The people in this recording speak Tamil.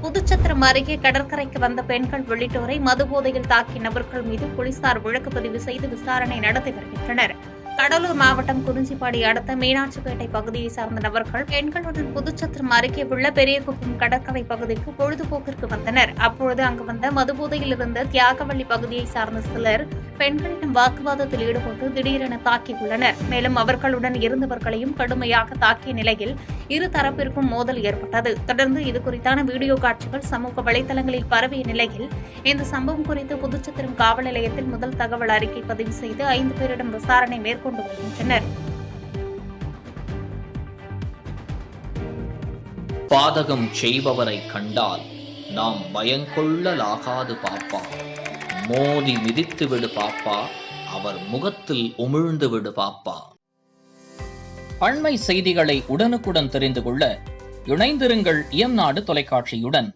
புதுச்சத்திரம் அருகே கடற்கரைக்கு வந்த பெண்கள் உள்ளிட்டோரை மதுபோதையில் தாக்கிய நபர்கள் மீது போலீசார் வழக்கு பதிவு செய்து விசாரணை நடத்தி வருகின்றனர். கடலூர் மாவட்டம் குறிஞ்சிப்பாடி அடுத்த மீனாட்சிப்பேட்டை பகுதியை சார்ந்த நபர்கள் பெண்களுடன் புதுச்சத்திரம் அருகே உள்ள பெரியகுப்பம் கடற்கரை பகுதிக்கு பொழுதுபோக்கிற்கு வந்தனர். அப்பொழுது அங்கு வந்த மதுபோதையில் இருந்த தியாகவள்ளி பகுதியை சார்ந்த சிலர் பெண்களிடம் வாக்குவாதத்தில் ஈடுபட்டு திடீரென தாக்கியுள்ளனர். மேலும் அவர்களுடன் இருந்தவர்களையும் கடுமையாக தாக்கிய நிலையில் இரு தரப்பிற்கும் மோதல் ஏற்பட்டது. தொடர்ந்து இதுகுறித்தான வீடியோ காட்சிகள் சமூக வலைதளங்களில் பரவிய நிலையில் இந்த சம்பவம் குறித்து புதுச்சத்திரம் காவல் நிலையத்தில் முதல் தகவல் அறிக்கை பதிவு செய்து 5 பேரிடம் விசாரணை மேற்கொண்டு வருகின்றனர். பாதகம் செய்பவரை கண்டால் நாம் பயங்கொள்ளலாகாது பாப்பா. மோதி மிதித்து விடு பாப்பா, அவர் முகத்தில் உமிழ்ந்து விடு பாப்பா. அண்மை செய்திகளை உடனுக்குடன் தெரிந்து கொள்ள இணைந்திருங்கள் இயம்நாடு தொலைக்காட்சியுடன்.